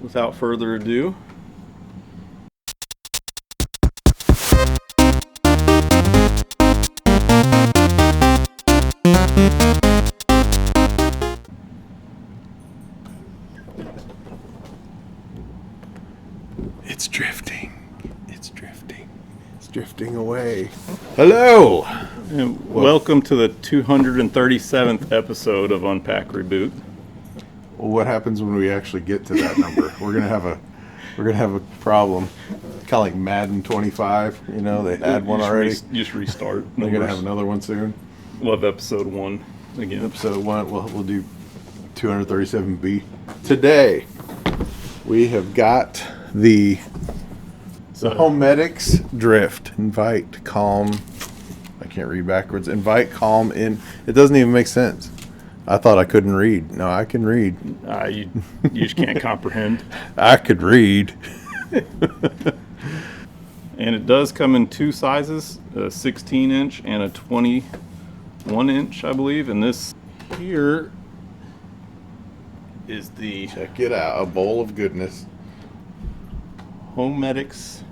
without further ado, it's drifting. It's drifting. It's drifting away. Hello! and welcome to the 237th episode of Unpack Reboot. Well, what happens when we actually get to that number? We're gonna have a problem. Kind of like Madden 25. You know, they had one already. Just restart. They're gonna have another one soon. We'll have episode 1 again. Episode 1. We'll do 237B. Today we have got the Homedics Drift. Invite calm. I can't read backwards. Invite calm in. It doesn't even make sense. I thought I couldn't read. No, I can read. You just can't comprehend. I could read. And it does come in two sizes, a 16-inch and a 21-inch, I believe. And this here is the Check it out. A bowl of goodness. Homedics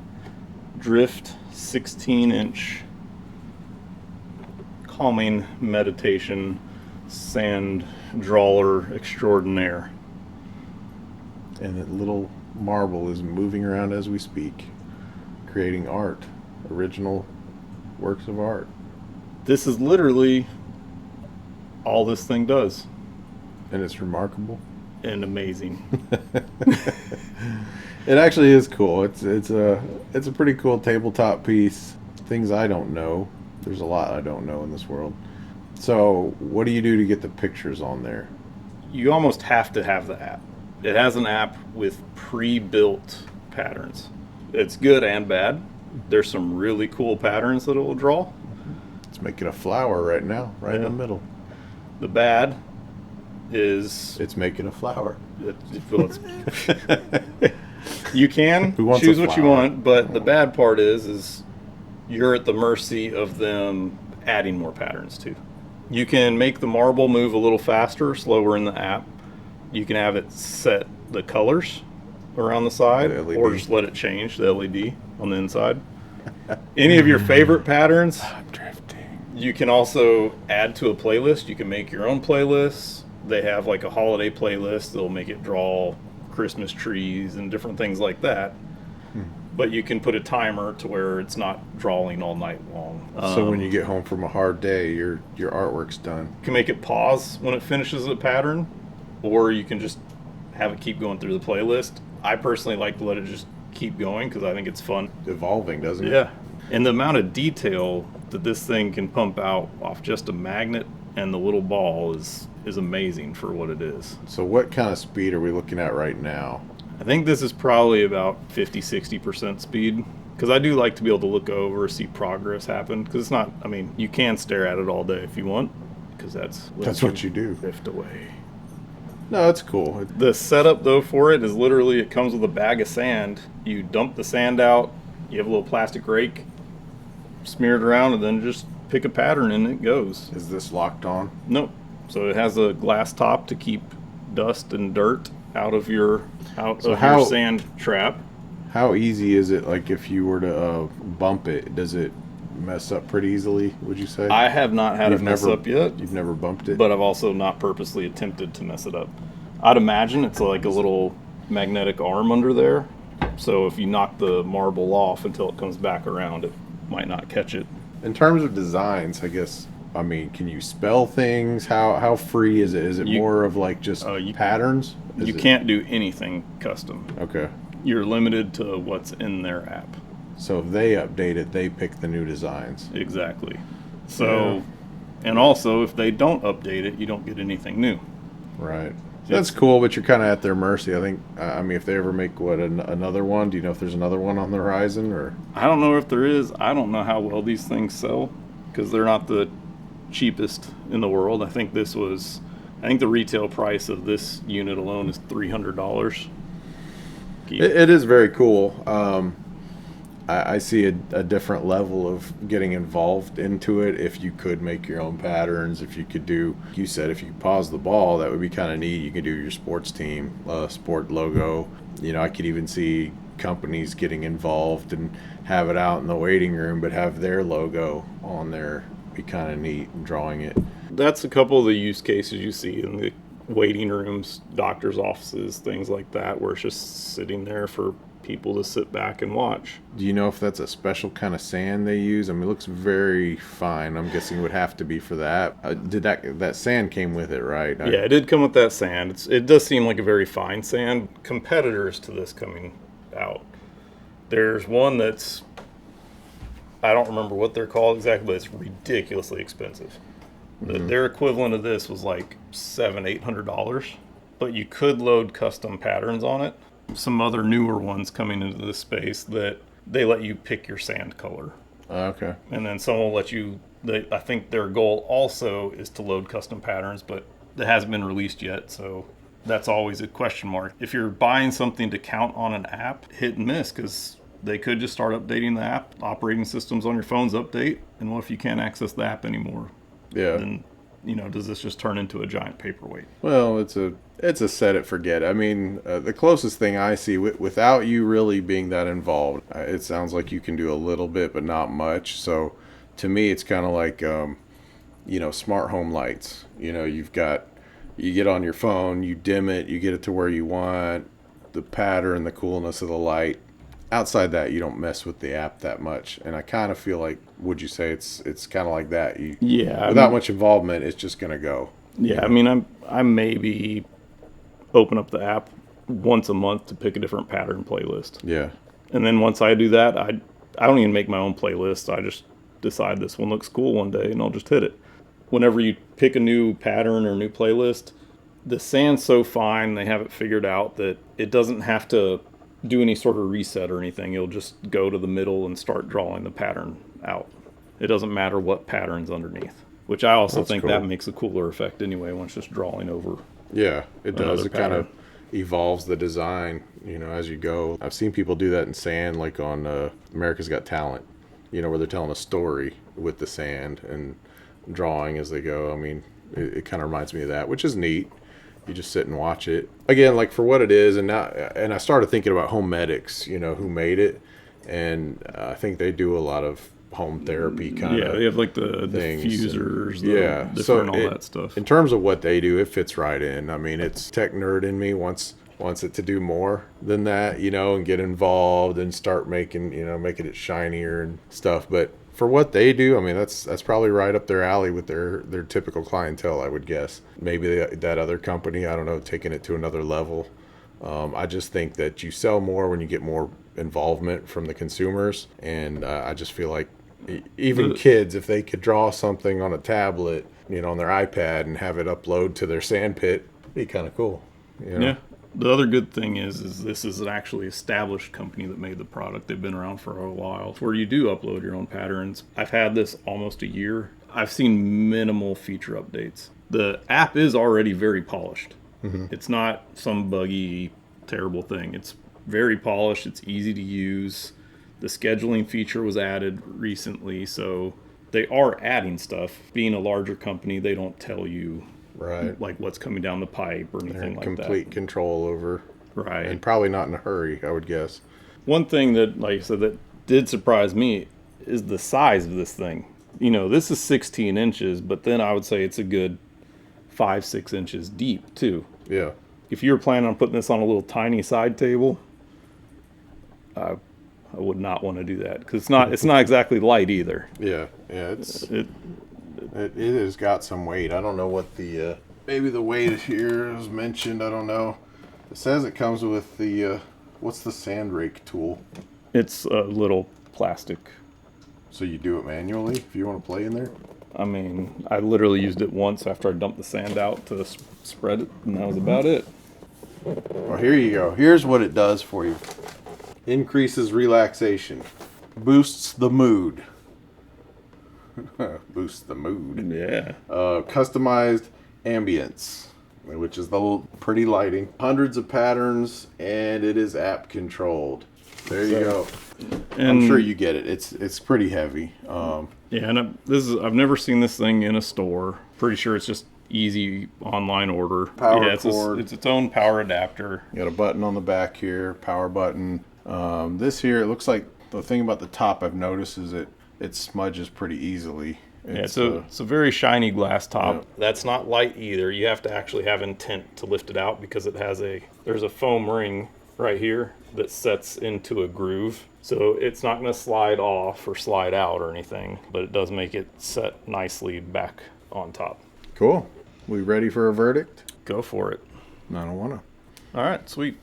Drift 16-inch calming meditation sand drawer extraordinaire. And that little marble is moving around as we speak, creating art, original works of art. This is literally all this thing does, And it's remarkable. and amazing. It actually is cool. It's a pretty cool tabletop piece. Things I don't know. There's a lot I don't know in this world. So, what do you do to get the pictures on there? You almost have to have the app. It has an app with pre-built patterns. It's good and bad. There's some really cool patterns that it will draw. It's making a flower right now, right in the middle. The bad is It's making a flower. you can Who wants choose a what you flower? want, but the bad part is you're at the mercy of them adding more patterns too. You can make the marble move a little faster or slower in the app. You can have it set the colors around the side, The LED. or just let it change the LED on the inside. Any of your favorite patterns, I'm drifting. you can also add to a playlist. You can make your own playlists. They have like a holiday playlist. They'll make it draw Christmas trees and different things like that. But you can put a timer to where it's not drawing all night long. So when you get home from a hard day, your artwork's done. You can make it pause when it finishes a pattern, or you can just have it keep going through the playlist. I personally like to let it just keep going because I think it's fun. Evolving, doesn't it? Yeah. And the amount of detail that this thing can pump out off just a magnet and the little ball is amazing for what it is. So what kind of speed are we looking at right now? I think this is probably about 50-60% speed, because I do like to be able to look over, see progress happen, because it's not, I mean, you can stare at it all day if you want, because that's what you do. Drift away. No, it's cool. The setup though for it is literally, it comes with a bag of sand. You dump the sand out, you have a little plastic rake, smear it around, and then just pick a pattern and it goes. Is this locked on? Nope. So it has a glass top to keep dust and dirt out of your your sand trap. How easy is it, like, if you were to bump it, does it mess up pretty easily, would you say? I have not had it mess up yet, You've never bumped it? but I've also not purposely attempted to mess it up. I'd imagine it's like a little magnetic arm under there, so if you knock the marble off until it comes back around, it might not catch it. In terms of designs, I guess, I mean, can you spell things? How free is it? Is it more of like just patterns? You can't do anything custom. Okay. You're limited to what's in their app. So if they update it, they pick the new designs. Exactly. So, and also if they don't update it, you don't get anything new. Right. That's cool, but you're kind of at their mercy. I think, I mean, if they ever make, another one, do you know if there's another one on the horizon? Or I don't know if there is. I don't know how well these things sell, because they're not the cheapest in the world. I think the retail price of this unit alone is $300. It is very cool. I see a different level of getting involved into it. If you could make your own patterns, if you could do, you said, if you could pause the ball, that would be kind of neat. You could do your sports team, sport logo. I could even see companies getting involved and have it out in the waiting room, but have their logo on there. Be kind of neat and drawing it. That's a couple of the use cases you see in the waiting rooms, doctors' offices, things like that, where it's just sitting there for people to sit back and watch. Do you know if that's a special kind of sand they use? I mean, it looks very fine. I'm guessing it would have to be for that. Did that sand came with it, right? Yeah, it did come with that sand. It does seem like a very fine sand. Competitors to this coming out. There's one that's, I don't remember what they're called exactly, but it's ridiculously expensive. Their equivalent of this was like $700-800, but you could load custom patterns on it. Some other newer ones coming into this space that they let you pick your sand color. Okay. And then some will let you, I think their goal also is to load custom patterns, but it hasn't been released yet, so that's always a question mark. If you're buying something to count on an app, hit and miss, because they could just start updating the app. Operating systems on your phones update, and what if you can't access the app anymore? Yeah. Then, does this just turn into a giant paperweight? Well, it's a set it forget. I mean, the closest thing I see without you really being that involved, it sounds like you can do a little bit, but not much. So, to me, it's kind of like, smart home lights. You get on your phone, you dim it, you get it to where you want, the pattern, the coolness of the light. Outside that, you don't mess with the app that much, and I kind of feel like, would you say it's kind of like that? Without much involvement, it's just gonna go. Yeah, I mean, I maybe open up the app once a month to pick a different pattern playlist. Yeah, and then once I do that, I don't even make my own playlist. I just decide this one looks cool one day, and I'll just hit it. Whenever you pick a new pattern or new playlist, the sand's so fine, they have it figured out that it doesn't have to do any sort of reset or anything. You'll just go to the middle and start drawing the pattern out. It doesn't matter what pattern's underneath, which I also think cool. that makes a cooler effect anyway, once just drawing over. Yeah, it does. It kind pattern. of evolves the design, as you go. I've seen people do that in sand, like on America's Got Talent, where they're telling a story with the sand and drawing as they go. I mean, it kind of reminds me of that, which is neat. You just sit and watch it again, like for what it is. And I started thinking about Homedics, who made it, and I think they do a lot of home therapy kind of. Yeah, they have like the diffusers, different all that stuff. In terms of what they do, it fits right in. I mean, it's tech nerd in me wants it to do more than that, and get involved and start making it shinier and stuff. But for what they do, I mean, that's probably right up their alley with their typical clientele, I would guess. Maybe that other company, I don't know, taking it to another level. I just think that you sell more when you get more involvement from the consumers, and I just feel like even kids, if they could draw something on a tablet, on their iPad and have it upload to their sandpit, it'd be kind of cool. Yeah. The other good thing is this is an actually established company that made the product. They've been around for a while. Where you do upload your own patterns. I've had this almost a year. I've seen minimal feature updates. The app is already very polished. Mm-hmm. It's not some buggy, terrible thing. It's very polished. It's easy to use. The scheduling feature was added recently, so they are adding stuff. Being a larger company, they don't tell you right, like what's coming down the pipe or anything like that. Complete control over. Right. And probably not in a hurry, I would guess. One thing that, like I said, that did surprise me is the size of this thing. This is 16 inches, but then I would say it's a good 5-6 inches deep, too. Yeah. If you were planning on putting this on a little tiny side table, I would not want to do that, because it's not exactly light either. Yeah. It has got some weight. I don't know what maybe the weight here is mentioned. I don't know. It says it comes with the, what's the sand rake tool? It's a little plastic. So you do it manually if you want to play in there? I mean, I literally used it once after I dumped the sand out to spread it, and that was about it. Well, here you go. Here's what it does for you. Increases relaxation. Boosts the mood. Boosts the mood. Yeah. Customized ambience, which is the pretty lighting. Hundreds of patterns, and it is app controlled. There you go. And I'm sure you get it. It's pretty heavy. Yeah, and I've never seen this thing in a store. Pretty sure it's just easy online order. Power it's cord. it's its own power adapter. You got a button on the back here, power button. This here, it looks like the thing about the top I've noticed is it smudges pretty easily. It's a very shiny glass top. Yeah. That's not light either. You have to actually have intent to lift it out because there's a foam ring right here that sets into a groove. So it's not going to slide off or slide out or anything, but it does make it set nicely back on top. Cool. We ready for a verdict? Go for it. I don't want to. All right, sweet.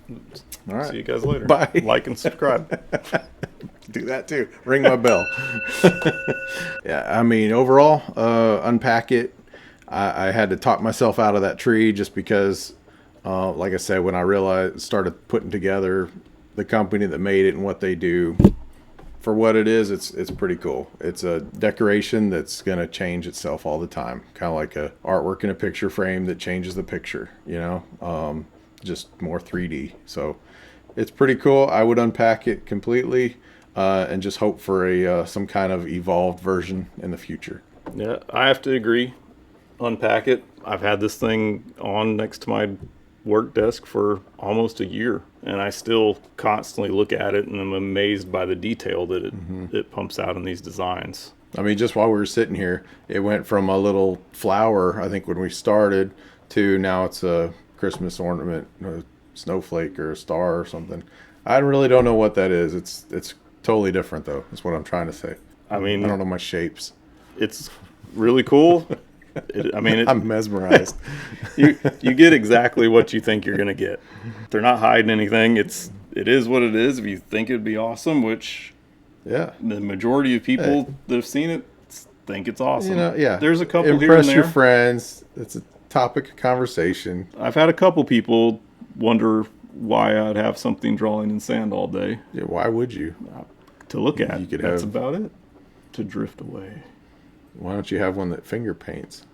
All right. See you guys later. Bye. Like and subscribe. Do that too. Ring my bell. Yeah, I mean, overall, unpack it. I had to talk myself out of that tree just because, like I said, when I started putting together the company that made it and what they do, for what it is, it's pretty cool. It's a decoration that's going to change itself all the time. Kind of like a artwork in a picture frame that changes the picture, you know, just more 3D. So it's pretty cool. I would unpack it completely and just hope for some kind of evolved version in the future. Yeah, I have to agree. Unpack it. I've had this thing on next to my work desk for almost a year, and I still constantly look at it and I'm amazed by the detail that it pumps out in these designs. I mean, just while we were sitting here, it went from a little flower, I think when we started, to now it's a Christmas ornament, a snowflake or a star or something. I really don't know what that is. It's totally different though. That's what I'm trying to say. I mean, I don't know my shapes. It's really cool. I'm mesmerized. you get exactly what you think you're gonna get. They're not hiding anything. It is what it is. If you think it'd be awesome, which the majority of people that have seen it think it's awesome. You know, yeah. There's a couple Impress here and there. your friends. It's a topic of conversation. I've had a couple people wonder why I'd have something drawing in sand all day. Yeah, why would you? To look at. That's have, about it. To drift away. Why don't you have one that finger paints?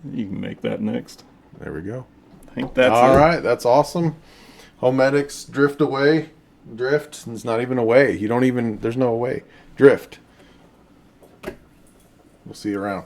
You can make that next. There we go. I think that's all right. That's awesome. Homedics Drift away. Drift. It's not even away. There's no away. Drift. We'll see you around.